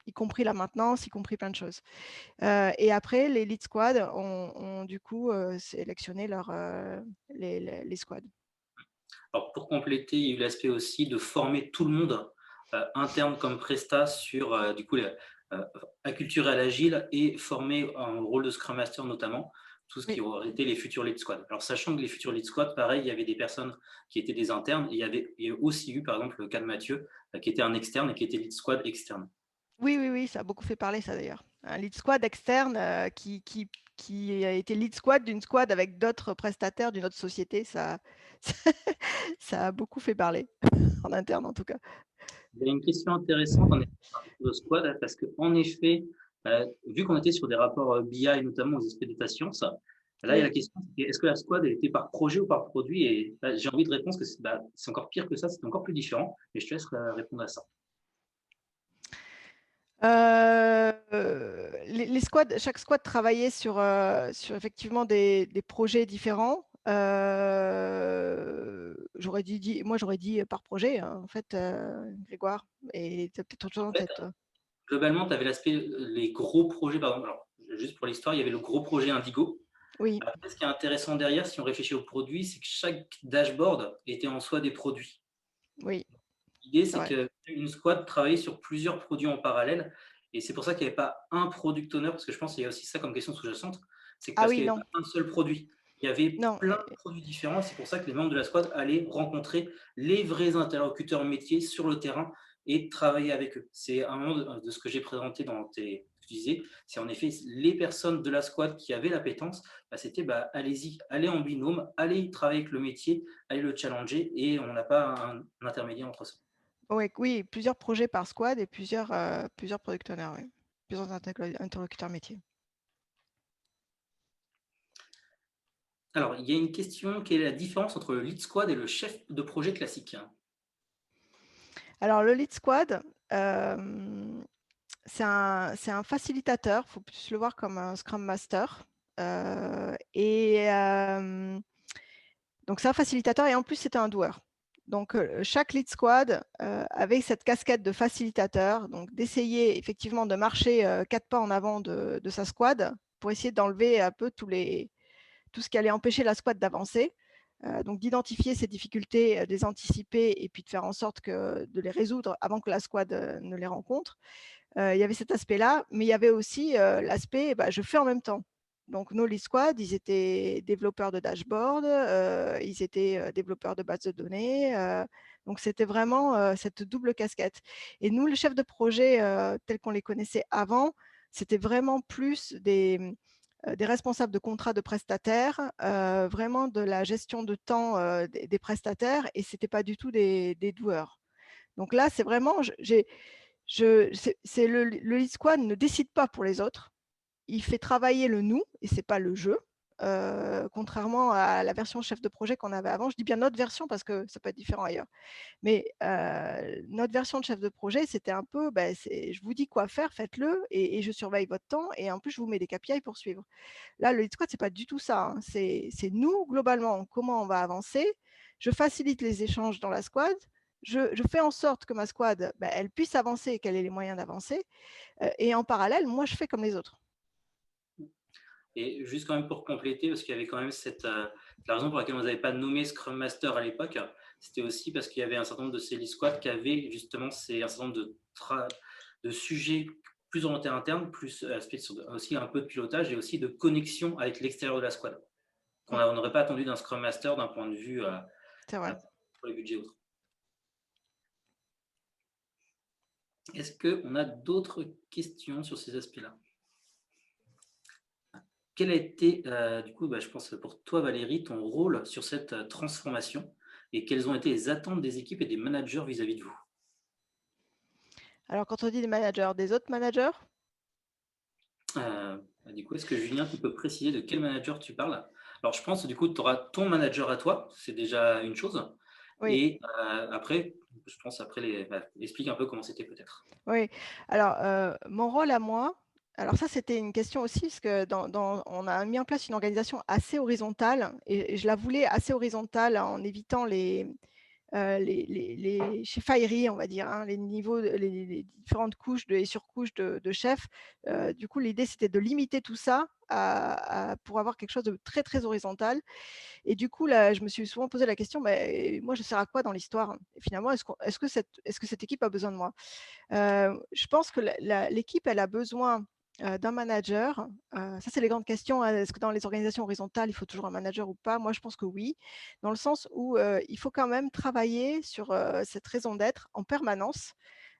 Speaker 1: y compris la maintenance, y compris plein de choses. Et après, les lead squads ont du coup sélectionné les squads.
Speaker 2: Alors, pour compléter, il y a eu l'aspect aussi de former tout le monde, interne comme prestat, sur du coup acculturés à l'agile et formés en rôle de Scrum Master notamment, tout ce qui
Speaker 1: Oui,
Speaker 2: aurait été les futurs Lead Squad. Alors sachant que les futurs Lead Squad, pareil, il y avait des personnes qui étaient des internes, et il y a aussi eu par exemple le cas de Mathieu, qui était un externe et qui était Lead Squad externe.
Speaker 1: oui, oui, oui, ça a beaucoup fait parler ça d'ailleurs. Un lead squad externe qui a été lead squad d'une squad avec d'autres prestataires d'une autre société, ça, ça a beaucoup fait parler, en interne en tout cas.
Speaker 2: Il y a une question intéressante en effet par rapport au squad, parce qu'en effet, vu qu'on était sur des rapports BI, notamment aux aspects data science, là, il y a la
Speaker 1: Oui,
Speaker 2: question, est-ce que la squad elle était par projet ou par produit? Et j'ai envie de répondre que c'est encore pire que ça, c'est encore plus différent, mais je te laisse répondre à ça.
Speaker 1: les squads, chaque squad travaillait sur effectivement des projets différents. Moi j'aurais dit par projet, hein, en fait, Grégoire, et tu as peut-être autre chose
Speaker 2: En
Speaker 1: en
Speaker 2: fait,
Speaker 1: tête, toi.
Speaker 2: globalement, tu avais l'aspect, les gros projets, par exemple, alors, juste pour l'histoire, il y avait le gros projet Indigo.
Speaker 1: Oui,
Speaker 2: Après, ce qui est intéressant derrière, si on réfléchit aux produits, c'est que chaque dashboard était en soi des produits.
Speaker 1: oui,
Speaker 2: L'idée,
Speaker 1: c'est
Speaker 2: c'est
Speaker 1: vrai.
Speaker 2: qu'une squad travaillait sur plusieurs produits en parallèle, et c'est pour ça qu'il n'y avait pas un product owner, parce que je pense qu'il y a aussi ça comme question sous-jacente, c'est que
Speaker 1: Ah
Speaker 2: parce
Speaker 1: oui,
Speaker 2: qu'il n'y avait
Speaker 1: non,
Speaker 2: pas un seul produit, il y avait
Speaker 1: non,
Speaker 2: plein de produits différents, et c'est pour ça que les membres de la squad allaient rencontrer les vrais interlocuteurs métiers sur le terrain et travailler avec eux. C'est un moment de ce que j'ai présenté dans tes ce que tu disais, c'est en effet les personnes de la squad qui avaient l'appétence, c'était allez-y, allez en binôme, allez travailler avec le métier, allez le challenger, et on n'a pas un intermédiaire entre ça.
Speaker 1: ouais, oui, plusieurs projets par squad et plusieurs product owners, oui. Plusieurs interlocuteurs métiers.
Speaker 2: Alors, il y a une question, quelle est la différence entre le lead squad et le chef de projet classique?
Speaker 1: Alors le lead squad, c'est un facilitateur, il faut plus le voir comme un scrum master. Donc c'est un facilitateur et en plus c'est un doueur. Donc chaque lead squad avait cette casquette de facilitateur, donc d'essayer effectivement de marcher 4 pas en avant de sa squad pour essayer d'enlever un peu tout ce qui allait empêcher la squad d'avancer. Donc d'identifier ces difficultés, de les anticiper et puis de faire en sorte de les résoudre avant que la squad ne les rencontre. Il y avait cet aspect-là, mais il y avait aussi l'aspect, je fais en même temps. Donc nos lead squad, ils étaient développeurs de dashboard, ils étaient développeurs de bases de données. Donc c'était vraiment cette double casquette. Et nous, le chef de projet, tel qu'on les connaissait avant, c'était vraiment plus des responsables de contrats de prestataires, vraiment de la gestion de temps des prestataires, et ce n'était pas du tout des doueurs. Donc là, c'est vraiment, le lead squad ne décide pas pour les autres. Il fait travailler le nous et c'est pas le jeu. Contrairement à la version chef de projet qu'on avait avant, je dis bien notre version parce que ça peut être différent ailleurs. Mais notre version de chef de projet, c'était un peu, je vous dis quoi faire, faites-le et je surveille votre temps et en plus je vous mets des KPI pour suivre. Là, le lead squad, c'est pas du tout ça, hein. C'est nous globalement comment on va avancer. Je facilite les échanges dans la squad. Je fais en sorte que ma squad, elle puisse avancer et qu'elle ait les moyens d'avancer. Et en parallèle, moi, je fais comme les autres.
Speaker 2: Et juste quand même pour compléter, parce qu'il y avait quand même la raison pour laquelle on n'avait pas nommé Scrum Master à l'époque, c'était aussi parce qu'il y avait un certain nombre de ces lead squads qui avaient justement un certain nombre de sujets plus orientés internes, plus aspect aussi un peu de pilotage et aussi de connexion avec l'extérieur de la squad, qu'on
Speaker 1: Mm,
Speaker 2: n'aurait pas attendu d'un Scrum Master d'un point de vue
Speaker 1: c'est vrai.
Speaker 2: pour les budgets autres. Est-ce qu'on a d'autres questions sur ces aspects-là? Quel a été, du coup, je pense pour toi Valérie, ton rôle sur cette transformation, et quelles ont été les attentes des équipes et des managers vis-à-vis de vous?
Speaker 1: Alors, quand on dit des managers, des autres managers,
Speaker 2: Du coup, est-ce que Julien, tu peux préciser de quel manager tu parles? Alors je pense du coup, tu auras ton manager à toi, c'est déjà une chose,
Speaker 1: oui,
Speaker 2: et après, je pense après explique un peu comment c'était peut-être.
Speaker 1: oui. Alors, mon rôle à moi, alors ça, c'était une question aussi, parce que on a mis en place une organisation assez horizontale, et je la voulais assez horizontale en évitant chez Fiery, on va dire, hein, les niveaux, les différentes couches et surcouches de chefs. Du coup, l'idée, c'était de limiter tout ça pour avoir quelque chose de très, très horizontal. Et du coup, là, je me suis souvent posé la question, mais moi, je sers à quoi dans l'histoire? Et finalement, est-ce que cette équipe a besoin de moi? Je pense que l'équipe, elle a besoin d'un manager. Ça, c'est les grandes questions, hein. Est-ce que dans les organisations horizontales, il faut toujours un manager ou pas? Moi, je pense que oui, dans le sens où il faut quand même travailler sur cette raison d'être en permanence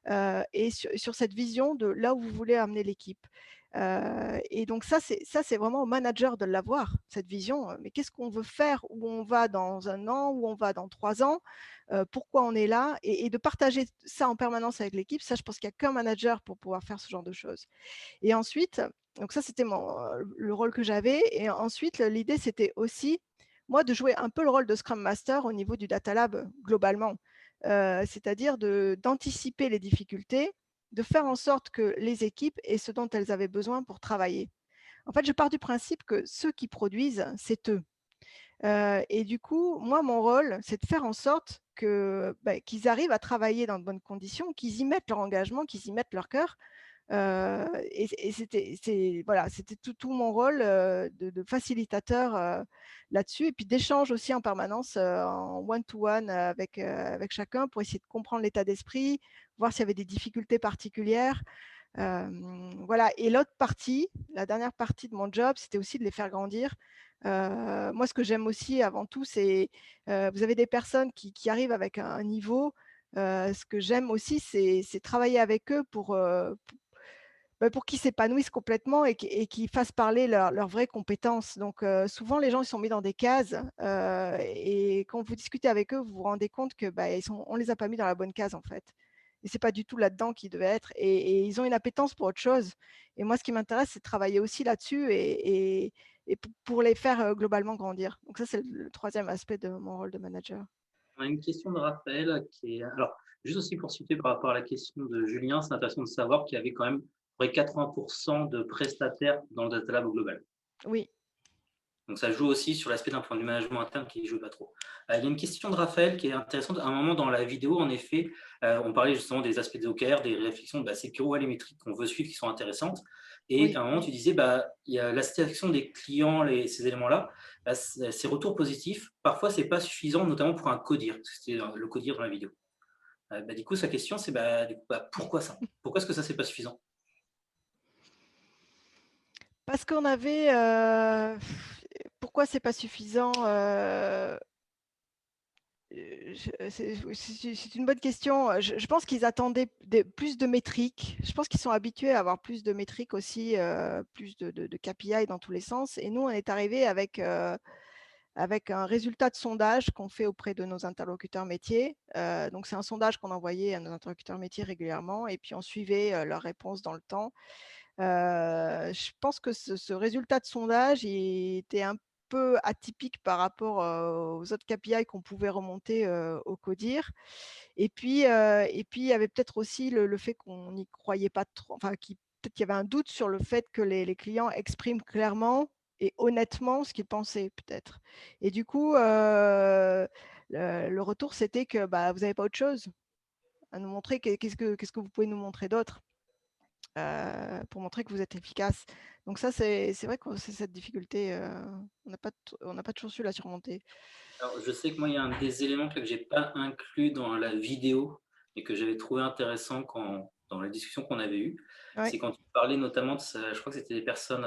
Speaker 1: et sur cette vision de là où vous voulez amener l'équipe. Et donc ça, c'est vraiment au manager de l'avoir, cette vision. Mais qu'est-ce qu'on veut faire? Où on va dans 1 an? Où on va dans 3 ans? Pourquoi on est là? Et de partager ça en permanence avec l'équipe, ça, je pense qu'il y a qu'un manager pour pouvoir faire ce genre de choses. Et ensuite, donc ça, c'était le rôle que j'avais. Et ensuite, l'idée, c'était aussi, moi, de jouer un peu le rôle de Scrum Master au niveau du Data Lab globalement. C'est-à-dire d'anticiper les difficultés, de faire en sorte que les équipes aient ce dont elles avaient besoin pour travailler. En fait, je pars du principe que ceux qui produisent, c'est eux. Et du coup, moi, mon rôle, c'est de faire en sorte qu'ils arrivent à travailler dans de bonnes conditions, qu'ils y mettent leur engagement, qu'ils y mettent leur cœur. Et c'était tout mon rôle de facilitateur là-dessus, et puis d'échange aussi en permanence en one-to-one avec chacun pour essayer de comprendre l'état d'esprit, voir s'il y avait des difficultés particulières. Voilà. Et l'autre partie, la dernière partie de mon job, c'était aussi de les faire grandir. Moi, ce que j'aime aussi avant tout, c'est vous avez des personnes qui arrivent avec un niveau. Ce que j'aime aussi, c'est travailler avec eux pour qu'ils s'épanouissent complètement et qu'ils fassent parler leurs vraies compétences. Donc, souvent, les gens, ils sont mis dans des cases, et quand vous discutez avec eux, vous vous rendez compte que, on les a pas mis dans la bonne case, en fait. Et c'est pas du tout là-dedans qu'ils devaient être, et ils ont une appétence pour autre chose. Et moi, ce qui m'intéresse, c'est de travailler aussi là-dessus et pour les faire, globalement grandir. Donc ça, c'est le 3e aspect de mon rôle de manager.
Speaker 2: On a une question de Raphaël qui est alors, juste aussi pour citer par rapport à la question de Julien, c'est intéressant de savoir qu'il y avait quand même près 80 de prestataires dans le Data Lab au global.
Speaker 1: Oui,
Speaker 2: Donc ça joue aussi sur l'aspect d'un point de vue management interne qui ne joue pas trop. Il y a une question de Raphaël qui est intéressante. À un moment dans la vidéo, en effet, on parlait justement des aspects des OKR, des réflexions, c'est quoi les métriques qu'on veut suivre qui sont intéressantes. Et
Speaker 1: oui.
Speaker 2: à un moment, tu disais, il y a la satisfaction des clients, ces éléments-là, ces retours positifs, parfois, ce n'est pas suffisant, notamment pour un codir, parce que c'était le codir dans la vidéo. Du coup, sa question, c'est pourquoi ça? Pourquoi est-ce que ça, c'est pas suffisant?
Speaker 1: Parce qu'on avait, pourquoi c'est pas suffisant? C'est une bonne question. Je pense qu'ils attendaient plus de métriques. Je pense qu'ils sont habitués à avoir plus de métriques aussi, plus de KPI dans tous les sens. Et nous, on est arrivé avec un résultat de sondage qu'on fait auprès de nos interlocuteurs métiers. Donc, c'est un sondage qu'on envoyait à nos interlocuteurs métiers régulièrement, et puis on suivait leurs réponses dans le temps. Je pense que ce résultat de sondage était un peu atypique par rapport aux autres KPI qu'on pouvait remonter au CODIR. Et puis, il y avait peut-être aussi le fait qu'on n'y croyait pas trop, enfin, peut-être qu'il y avait un doute sur le fait que les clients expriment clairement et honnêtement ce qu'ils pensaient, peut-être. Et du coup, le retour, c'était que vous n'avez pas autre chose à nous montrer. Qu'est-ce que vous pouvez nous montrer d'autre pour montrer que vous êtes efficace? Donc ça, c'est vrai que c'est cette difficulté, on n'a pas toujours su la surmonter.
Speaker 2: Alors, je sais que moi, il y a un des éléments que j'ai pas inclus dans la vidéo et que j'avais trouvé intéressant dans la discussion qu'on avait eue,
Speaker 1: Ouais.
Speaker 2: c'est quand tu parlais notamment de ça, je crois que c'était des personnes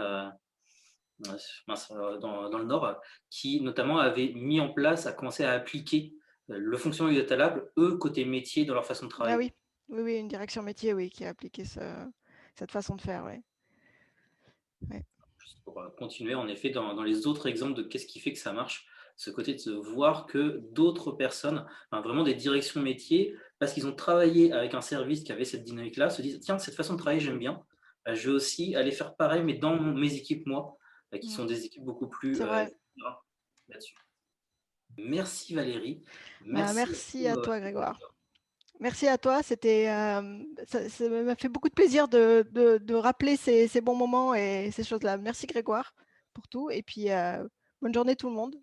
Speaker 2: mince, dans le Nord qui notamment avaient mis en place, à commencer à appliquer le fonctionnement du Data Lab, eux, côté métier, dans leur façon de
Speaker 1: Ah
Speaker 2: travailler.
Speaker 1: oui, oui, oui, une direction métier, oui, qui a appliqué cette façon de faire, ouais. Ouais.
Speaker 2: Juste pour continuer, en effet, dans les autres exemples de qu'est-ce qui fait que ça marche, ce côté de se voir que d'autres personnes, vraiment des directions métiers, parce qu'ils ont travaillé avec un service qui avait cette dynamique-là, se disent, tiens, cette façon de travailler, j'aime bien. Je vais aussi aller faire pareil, mais dans mes équipes, moi, qui
Speaker 1: Mmh.
Speaker 2: sont des équipes beaucoup plus
Speaker 1: C'est vrai.
Speaker 2: là-dessus. Merci Valérie. Merci à
Speaker 1: Merci
Speaker 2: vous.
Speaker 1: à toi, Grégoire. Merci à toi, ça m'a fait beaucoup de plaisir de rappeler ces bons moments et ces choses-là. Merci Grégoire pour tout, et puis bonne journée tout le monde.